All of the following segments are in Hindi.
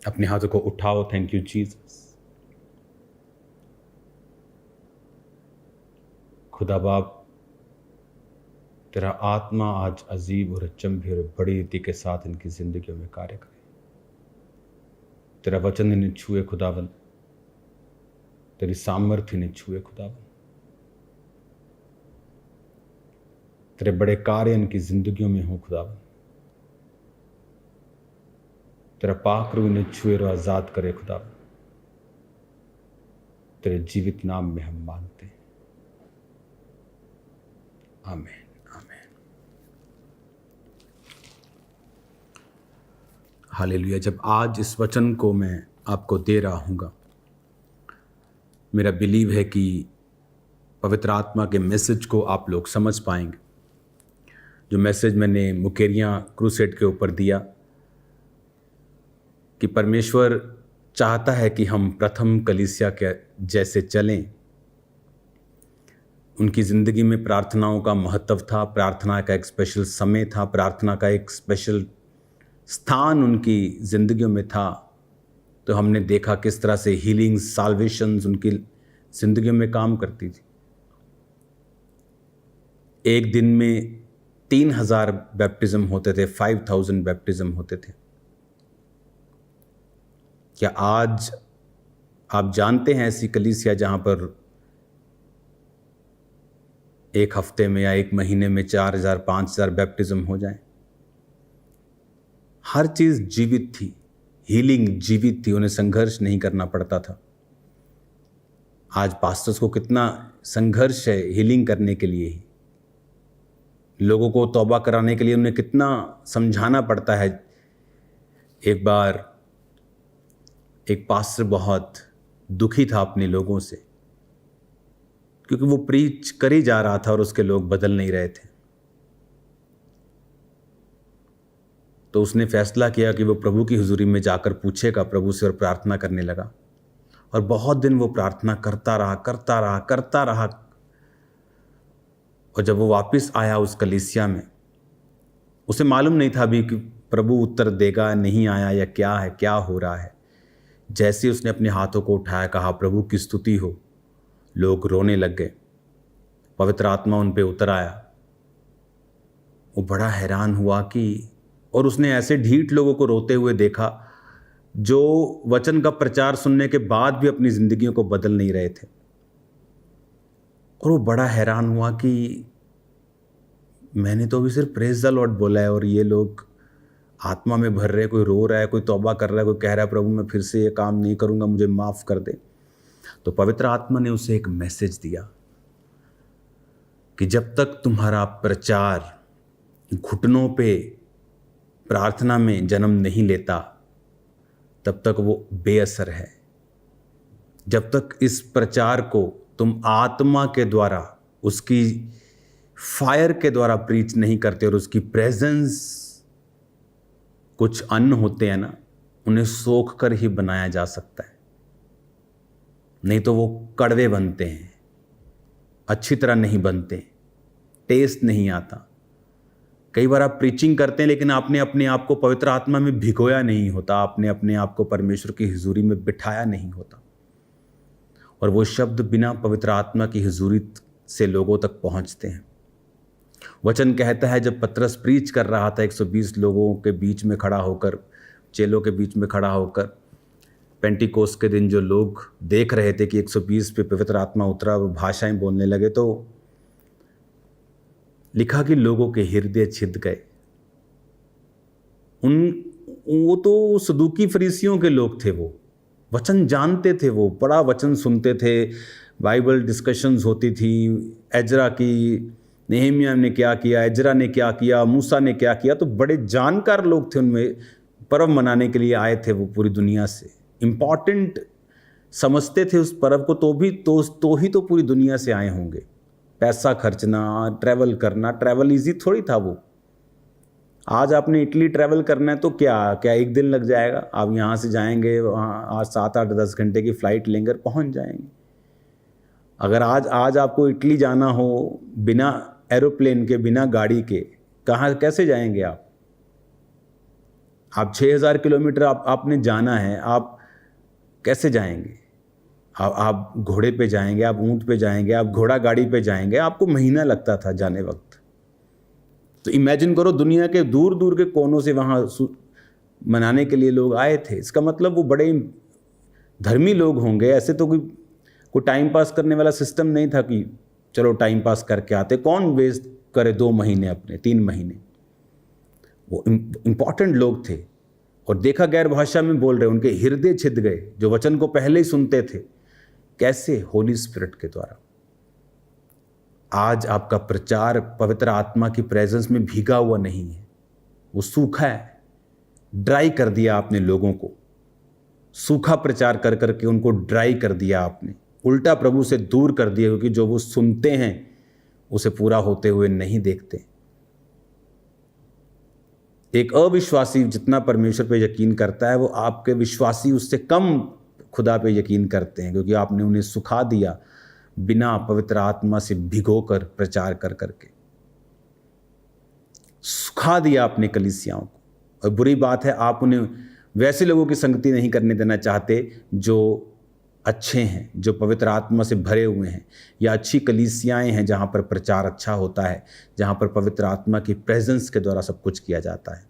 अपने हाथों को उठाओ। Thank you Jesus. खुदा बाप, तेरा आत्मा आज अजीब और अचंभे और बड़ी रीति के साथ इनकी जिंदगियों में कार्य करे। तेरा वचन इन्हें छुए खुदावन, तेरी सामर्थ्य इन्हें छुए खुदावन। तेरे बड़े कार्य इनकी जिंदगियों में हो खुदावन। तेरा पाक रूह इन्हें छुए और आजाद करे खुदावन। तेरे जीवित नाम में हम मांगते हैं, आमीन आमीन। हालेलुया। जब आज इस वचन को मैं आपको दे रहा हूँगा, मेरा बिलीव है कि पवित्र आत्मा के मैसेज को आप लोग समझ पाएंगे। जो मैसेज मैंने मुकेरियाँ क्रूसेड के ऊपर दिया कि परमेश्वर चाहता है कि हम प्रथम कलीसिया के जैसे चलें। उनकी ज़िंदगी में प्रार्थनाओं का महत्व था, प्रार्थना का एक स्पेशल समय था, प्रार्थना का एक स्पेशल स्थान उनकी ज़िंदगियों में था। तो हमने देखा किस तरह से हीलिंग, साल्वेशंस उनकी ज़िंदगियों में काम करती थी। एक दिन में 3000 बैप्टिज्म होते थे, 5000 बैप्टिज्म होते थे। क्या आज आप जानते हैं ऐसी कलीसिया जहां पर एक हफ्ते में या एक महीने में 4000 5000 बैप्टिज्म हो जाएं? हर चीज जीवित थी, हीलिंग जीवित थी, उन्हें संघर्ष नहीं करना पड़ता था। आज पास्टर्स को कितना संघर्ष है हीलिंग करने के लिए ही, लोगों को तौबा कराने के लिए उन्हें कितना समझाना पड़ता है। एक बार एक पास्टर बहुत दुखी था अपने लोगों से, क्योंकि वो प्रीच कर ही जा रहा था और उसके लोग बदल नहीं रहे थे। तो उसने फैसला किया कि वो प्रभु की हुजूरी में जाकर पूछेगा प्रभु से, और प्रार्थना करने लगा। और बहुत दिन वो प्रार्थना करता रहा। और जब वो वापस आया उस कलीसिया में, उसे मालूम नहीं था अभी कि प्रभु उत्तर देगा नहीं आया या क्या हो रहा है। जैसे उसने अपने हाथों को उठाया, कहा प्रभु की स्तुति हो, लोग रोने लग गए। पवित्र आत्मा उन पे उतर आया। वो बड़ा हैरान हुआ कि, और उसने ऐसे ढीठ लोगों को रोते हुए देखा जो वचन का प्रचार सुनने के बाद भी अपनी जिंदगियों को बदल नहीं रहे थे। और वो बड़ा हैरान हुआ कि मैंने तो अभी सिर्फ प्रेज द लॉर्ड बोला है और ये लोग आत्मा में भर रहे, कोई रो रहा है, कोई तौबा कर रहा है, कोई कह रहा है प्रभु मैं फिर से ये काम नहीं करूंगा, मुझे माफ कर दे। तो पवित्र आत्मा ने उसे एक मैसेज दिया कि जब तक तुम्हारा प्रचार घुटनों पे प्रार्थना में जन्म नहीं लेता तब तक वो बेअसर है। जब तक इस प्रचार को तुम आत्मा के द्वारा, उसकी फायर के द्वारा प्रीच नहीं करते, और उसकी प्रेजेंस, कुछ अन्न होते हैं ना, उन्हें सोख कर ही बनाया जा सकता है, नहीं तो वो कड़वे बनते हैं, अच्छी तरह नहीं बनते, टेस्ट नहीं आता। कई बार आप प्रीचिंग करते हैं लेकिन आपने अपने आप को पवित्र आत्मा में भिगोया नहीं होता, आपने अपने आप को परमेश्वर की हुजूरी में बिठाया नहीं होता, और वो शब्द बिना पवित्र आत्मा की हुजूरी से लोगों तक पहुंचते हैं। वचन कहता है जब पतरस प्रीच कर रहा था 120 लोगों के बीच में खड़ा होकर, चेलों के बीच में खड़ा होकर, पेंटिकोस्ट के दिन जो लोग देख रहे थे कि 120 पे पवित्र आत्मा उतरा और भाषाएं बोलने लगे, तो लिखा कि लोगों के हृदय छिद गए। वो तो सदूकी फरीसियों के लोग थे, वो वचन जानते थे, वो बड़ा वचन सुनते थे, बाइबल डिस्कशंस होती थी, एजरा की, नेहमिया ने क्या किया, एजरा ने क्या किया, मूसा ने क्या किया, तो बड़े जानकार लोग थे। उनमें पर्व मनाने के लिए आए थे वो पूरी दुनिया से, इम्पॉर्टेंट समझते थे उस पर्व को, तो ही पूरी दुनिया से आए होंगे। पैसा खर्चना, ट्रैवल करना, ट्रैवल इजी थोड़ी था वो। आज आपने इटली ट्रैवल करना है तो क्या एक दिन लग जाएगा, आप यहाँ से जाएंगे वहाँ, आज 7-8-10 घंटे की फ़्लाइट लेंगे, पहुँच जाएंगे। अगर आज आपको इटली जाना हो बिना एरोप्लेन के, बिना गाड़ी के, कहाँ कैसे जाएंगे आप? आप 6000 किलोमीटर आपने जाना है, आप कैसे जाएंगे? आप घोड़े पे जाएंगे, आप ऊंट पे जाएंगे, आप घोड़ा गाड़ी पे जाएंगे, आपको महीना लगता था जाने वक्त। तो इमेजिन करो, दुनिया के दूर दूर के कोनों से वहाँ मनाने के लिए लोग आए थे। इसका मतलब वो बड़े धर्मी लोग होंगे। ऐसे तो कोई टाइम पास करने वाला सिस्टम नहीं था कि चलो टाइम पास करके आते। कौन वेस्ट करे 2 महीने अपने, 3 महीने। वो इम्पॉर्टेंट लोग थे। और देखा गैर भाषा में बोल रहे, उनके हृदय छिद गए जो वचन को पहले ही सुनते थे। कैसे? होली स्पिरिट के द्वारा। आज आपका प्रचार पवित्र आत्मा की प्रेजेंस में भीगा हुआ नहीं है, वो सूखा है। ड्राई कर दिया आपने लोगों को, सूखा प्रचार कर करके उनको ड्राई कर दिया आपने, उल्टा प्रभु से दूर कर दिया, क्योंकि जो वो सुनते हैं उसे पूरा होते हुए नहीं देखते। एक अविश्वासी जितना परमेश्वर पे यकीन करता है, वो आपके विश्वासी उससे कम खुदा पे यकीन करते हैं, क्योंकि आपने उन्हें सुखा दिया बिना पवित्र आत्मा से भिगोकर प्रचार कर करके। सुखा दिया अपने कलीसियाओं को। और बुरी बात है, आप उन्हें वैसे लोगों की संगति नहीं करने देना चाहते जो अच्छे हैं, जो पवित्र आत्मा से भरे हुए हैं, या अच्छी कलीसियाएं हैं जहां पर प्रचार अच्छा होता है, जहां पर पवित्र आत्मा की प्रेजेंस के द्वारा सब कुछ किया जाता है।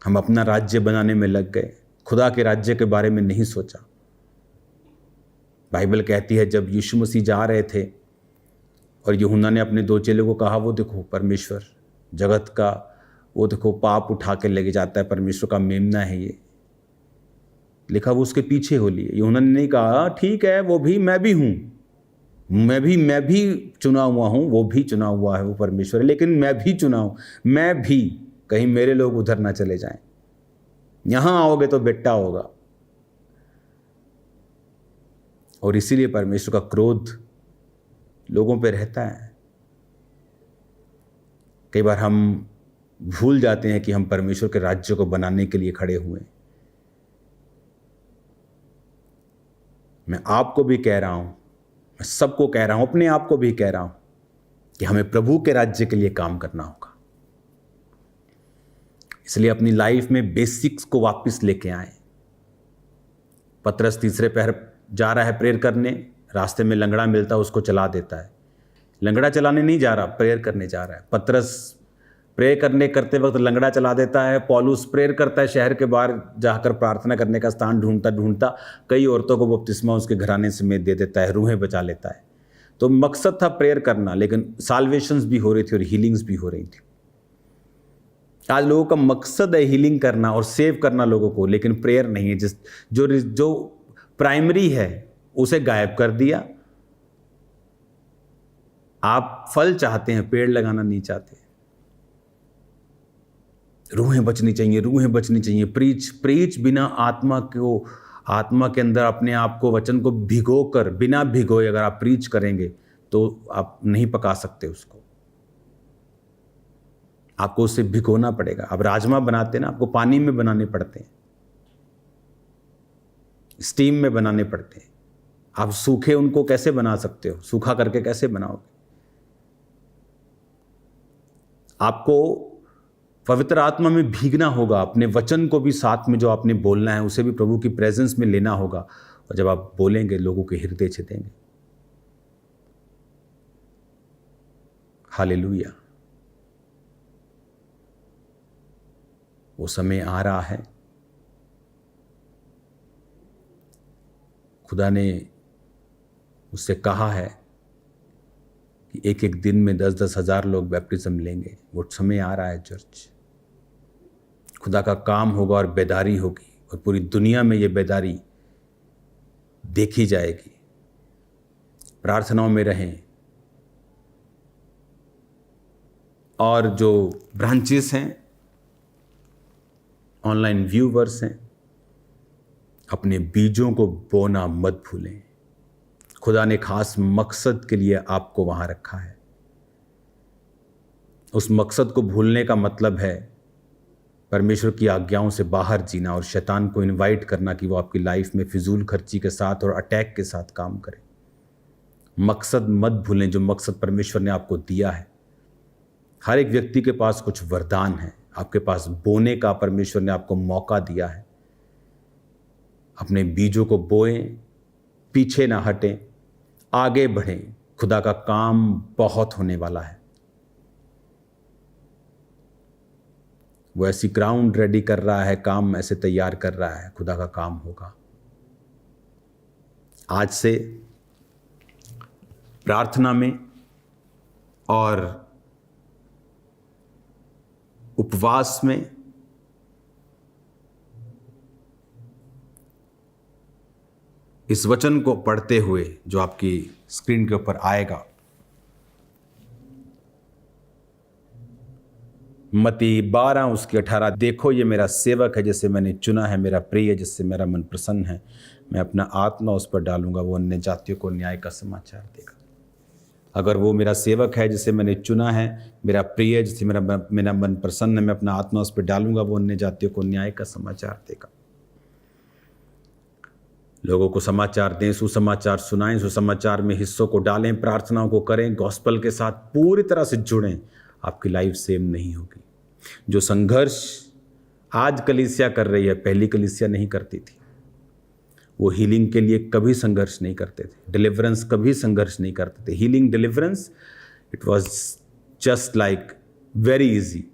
हम अपना राज्य बनाने में लग गए, खुदा के राज्य के बारे में नहीं सोचा। बाइबल कहती है जब यीशु मसीह जा रहे थे और यूहन्ना ने अपने 2 चेलों को कहा, वो देखो परमेश्वर जगत का, वो देखो पाप उठा के लेके जाता है, परमेश्वर का मेमना है ये, लिखा वो उसके पीछे हो लिए। यूहन्ना ने नहीं कहा ठीक है वो भी, मैं भी हूँ, मैं भी चुना हुआ हूँ, वो भी चुना हुआ है, वो परमेश्वर है, लेकिन मैं भी चुना हूँ, मैं भी, कहीं मेरे लोग उधर ना चले जाएं, यहां आओगे तो बेटा होगा। और इसीलिए परमेश्वर का क्रोध लोगों पे रहता है। कई बार हम भूल जाते हैं कि हम परमेश्वर के राज्य को बनाने के लिए खड़े हुए। मैं आपको भी कह रहा हूं, मैं सबको कह रहा हूं, अपने आप को भी कह रहा हूं कि हमें प्रभु के राज्य के लिए काम करना होगा। इसलिए अपनी लाइफ में बेसिक्स को वापस लेके आए। पतरस तीसरे पहर जा रहा है प्रेयर करने, रास्ते में लंगड़ा मिलता है, उसको चला देता है। लंगड़ा चलाने नहीं जा रहा, प्रेयर करने जा रहा है। पतरस प्रेयर करते वक्त लंगड़ा चला देता है। पौलुस प्रेयर करता है, शहर के बाहर जाकर प्रार्थना करने का स्थान ढूंढता कई औरतों को बपतिस्मा उसके घराने समेत दे देता है, रूहें बचा लेता है। तो मकसद था प्रेयर करना, लेकिन साल्वेशंस भी हो रही थी और हीलिंग्स भी हो रही थी। आज लोगों का मकसद है हीलिंग करना और सेव करना लोगों को, लेकिन प्रेयर नहीं है। जो प्राइमरी है उसे गायब कर दिया। आप फल चाहते हैं, पेड़ लगाना नहीं चाहते। रूहें बचनी चाहिए, रूहें बचनी चाहिए। प्रीच बिना आत्मा के अंदर अपने आप को, वचन को भिगोकर, बिना भिगोए अगर आप प्रीच करेंगे तो आप नहीं पका सकते उसको। आपको उसे भिगोना पड़ेगा। आप राजमा बनाते हैं ना, आपको पानी में बनाने पड़ते हैं, स्टीम में बनाने पड़ते हैं। आप सूखे उनको कैसे बना सकते हो? सूखा करके कैसे बनाओगे? आपको पवित्र आत्मा में भीगना होगा। अपने वचन को भी साथ में जो आपने बोलना है उसे भी प्रभु की प्रेजेंस में लेना होगा। और जब आप बोलेंगे लोगों के हृदय छिदेंगे। हालेलुया। वो समय आ रहा है। खुदा ने उससे कहा है कि एक एक दिन में 10-10 हज़ार लोग बैप्टिज्म लेंगे। वो समय आ रहा है चर्च। खुदा का काम होगा और बेदारी होगी, और पूरी दुनिया में ये बेदारी देखी जाएगी। प्रार्थनाओं में रहें। और जो ब्रांचेस हैं, ऑनलाइन व्यूवर्स हैं, अपने बीजों को बोना मत भूलें। खुदा ने खास मकसद के लिए आपको वहां रखा है। उस मकसद को भूलने का मतलब है परमेश्वर की आज्ञाओं से बाहर जीना और शैतान को इनवाइट करना कि वो आपकी लाइफ में फिजूल खर्ची के साथ और अटैक के साथ काम करे। मकसद मत भूलें, जो मकसद परमेश्वर ने आपको दिया है। हर एक व्यक्ति के पास कुछ वरदान है। आपके पास बोने का परमेश्वर ने आपको मौका दिया है। अपने बीजों को बोएं, पीछे ना हटें, आगे बढ़ें। खुदा का काम बहुत होने वाला है। वो ऐसी ग्राउंड रेडी कर रहा है, काम ऐसे तैयार कर रहा है, खुदा का काम होगा। आज से प्रार्थना में और उपवास में इस वचन को पढ़ते हुए जो आपकी स्क्रीन के ऊपर आएगा, मत्ती 12 उसकी 18, देखो ये मेरा सेवक है जिसे मैंने चुना है, मेरा प्रिय जिससे मेरा मन प्रसन्न है, मैं अपना आत्मा उस पर डालूंगा, वो अन्य जातियों को न्याय का समाचार देगा। अगर वो मेरा सेवक है जिसे मैंने चुना है, मेरा प्रिय जिससे मेरा मन प्रसन्न है, मैं अपना आत्मा उस पर डालूंगा, वो अन्य जातियों को न्याय का समाचार देगा। लोगों को समाचार दें, सुसमाचार सुनाएं, सुसमाचार में हिस्सों को डालें, प्रार्थनाओं को करें, गॉस्पल के साथ पूरी तरह से जुड़ें। आपकी लाइफ सेम नहीं होगी। जो संघर्ष आज कलीसिया कर रही है, पहली कलीसिया नहीं करती थी। वो हीलिंग के लिए कभी संघर्ष नहीं करते थे, डिलीवरेंस कभी संघर्ष नहीं करते थे। Healing, deliverance, it was just like very easy.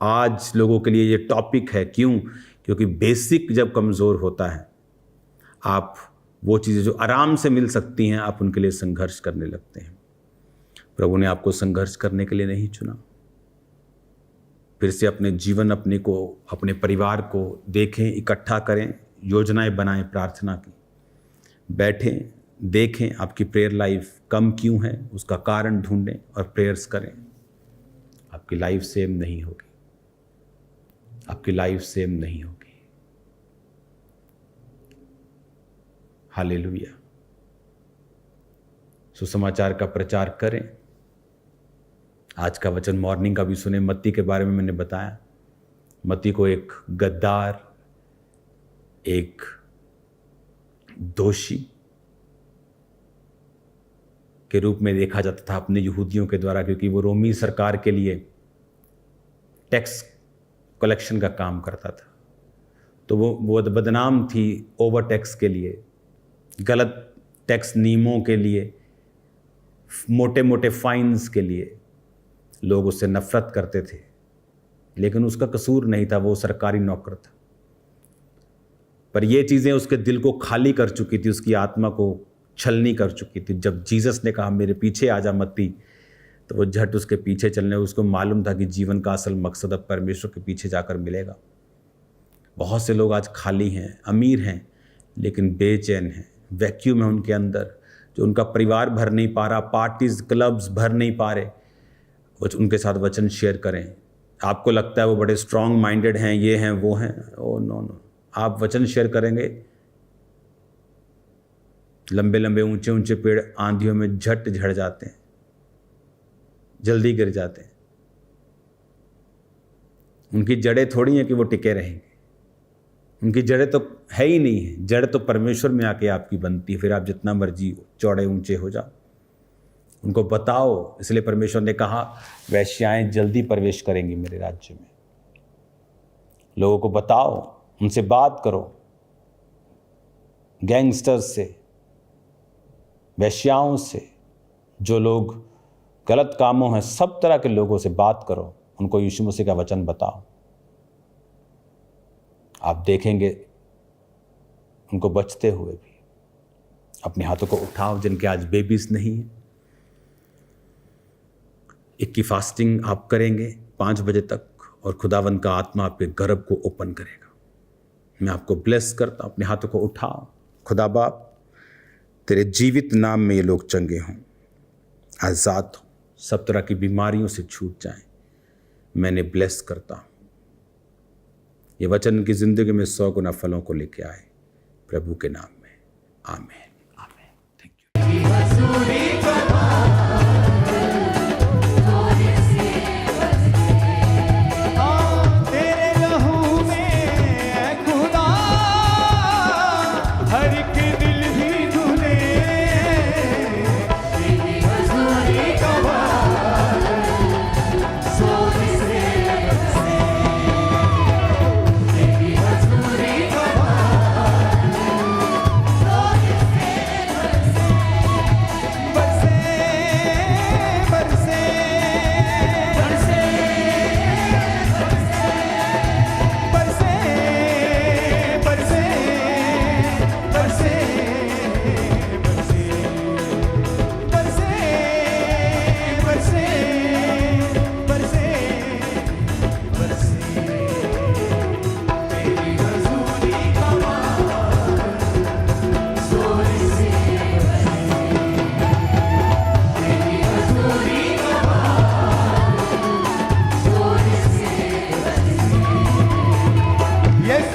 आज लोगों के लिए ये टॉपिक है। क्यों? क्योंकि बेसिक जब कमज़ोर होता है, आप वो चीज़ें जो आराम से मिल सकती हैं, आप उनके लिए संघर्ष करने लगते हैं। प्रभु ने आपको संघर्ष करने के लिए नहीं चुना। फिर से अपने जीवन, अपने को, अपने परिवार को देखें, इकट्ठा करें, योजनाएं बनाएं प्रार्थना की, बैठें, देखें आपकी प्रेयर लाइफ कम क्यों है, उसका कारण ढूंढें और प्रेयर्स करें। आपकी लाइफ सेम नहीं होगी। आपकी लाइफ सेम नहीं होगी। हालेलुया। सुसमाचार का प्रचार करें। आज का वचन मॉर्निंग का भी सुने। मत्ती के बारे में मैंने बताया। मत्ती को एक गद्दार, एक दोषी के रूप में देखा जाता था अपने यहूदियों के द्वारा, क्योंकि वो रोमी सरकार के लिए टैक्स कलेक्शन का काम करता था। तो वो बदनाम थी ओवर टैक्स के लिए, गलत टैक्स नियमों के लिए, मोटे मोटे फाइन्स के लिए। लोग उससे नफरत करते थे, लेकिन उसका कसूर नहीं था, वो सरकारी नौकर था। पर ये चीज़ें उसके दिल को खाली कर चुकी थी, उसकी आत्मा को छलनी कर चुकी थी। जब जीसस ने कहा मेरे पीछे आ जा मत्ती, तो वो झट उसके पीछे चलने। उसको मालूम था कि जीवन का असल मकसद अब परमेश्वर के पीछे जाकर मिलेगा। बहुत से लोग आज खाली हैं, अमीर हैं, लेकिन बेचैन हैं। वैक्यूम है उनके अंदर, जो उनका परिवार भर नहीं पा रहा, पार्टीज, क्लब्स भर नहीं पा रहे। उनके साथ वचन शेयर करें। आपको लगता है वो बड़े स्ट्रांग माइंडेड हैं, ये हैं, वो हैं। ओ नो, आप वचन शेयर करेंगे, लंबे लंबे ऊंचे ऊंचे पेड़ आंधियों में झट झड़ जाते हैं, जल्दी गिर जाते हैं। उनकी जड़ें थोड़ी हैं कि वो टिके रहेंगे। उनकी जड़ें तो है ही नहीं है। जड़ तो परमेश्वर में आके आपकी बनती है। फिर आप जितना मर्जी चौड़े ऊंचे हो जाओ। उनको बताओ। इसलिए परमेश्वर ने कहा वैश्याएं जल्दी प्रवेश करेंगी मेरे राज्य में। लोगों को बताओ, उनसे बात करो, गैंगस्टर्स से, वैश्याओं से, जो लोग गलत कामों हैं, सब तरह के लोगों से बात करो। उनको यीशु मसीह का वचन बताओ। आप देखेंगे उनको बचते हुए भी। अपने हाथों को उठाओ जिनके आज बेबीज नहीं है। एक की फास्टिंग आप करेंगे 5 बजे तक, और खुदावंद का आत्मा आपके गर्भ को ओपन करेगा। मैं आपको ब्लेस करता हूं। अपने हाथों को उठाओ। खुदा बाप, तेरे जीवित नाम में ये लोग चंगे हों, आज़ाद हों, सब तरह की बीमारियों से छूट जाएं। मैंने ब्लेस करता हूं। ये वचन उनकी जिंदगी में 100 गुना फलों को लेके आए, प्रभु के नाम में। आमीन, आमीन। Thank you.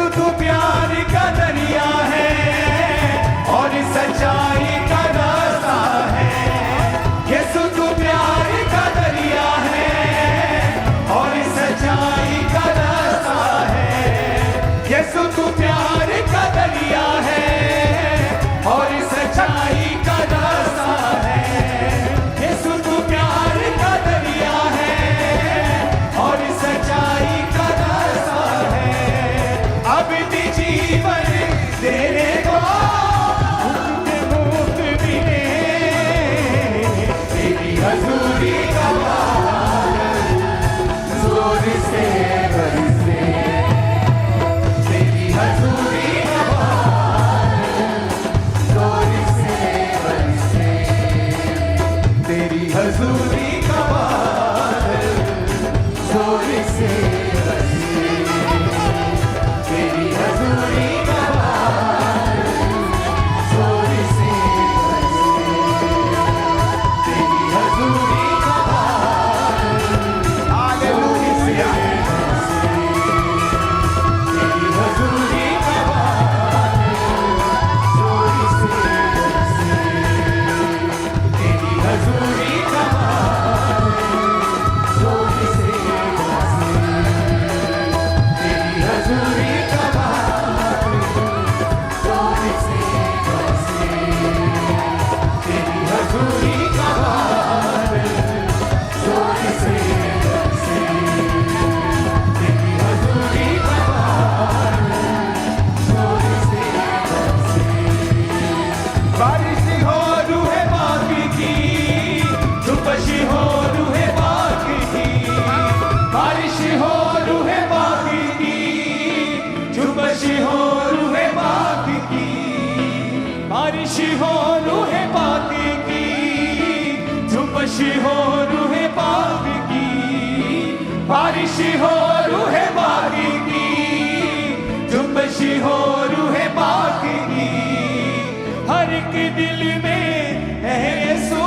यीशु तू प्यार का दरिया है और सच्चाई का रास्ता है। यीशु तू प्यार का दरिया है और सच्चाई का रास्ता है। यीशु तू प्यार का दरिया है और सच्चाई का रास्ता है। यीशु तू प्यार का दरिया है और सच्चाई का रास्ता है। अब भी जीवन देने को मुक्त मिले, तेरी हजूरी का बादल जोर से बरसे, तेरी हजूरी का बादल जोर से बरसे, तेरी हजूरी का बादल जोर से बरसे, तेरी हजूरी का बादल जोर से बरसे, तेरी हजूरी का बादल हालेलुया बरसे, तेरी हजूरी का बादल जोर से बरसे, तेरी हजूरी का बादल जोर से बरसे, तेरी हजूरी का बादल जोर से बरसे, तेरी हजूरी का बादल जोर से बरसे, तेरी हजूरी का बादल जोर से बरसे। बारिश हो रूहे बाकी की, धुपशी हो रूहे बाकी की, बारिश हो रूहे बाकी की, धुपशी हो रूहे बाकी की, बारिश हो रूहे बाकी की, धुपशी हो रूहे बाकी की, बारिश हो रूहे बाकी की, धुपशी हो रूहे बाकी की। हर एक दिल में है यीशु,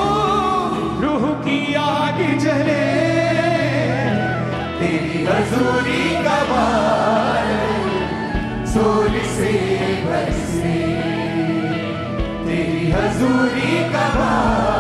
रूह की आग जले, तेरी हजूरी का बादल जोर से बरसे, तेरी हजूरी का बादल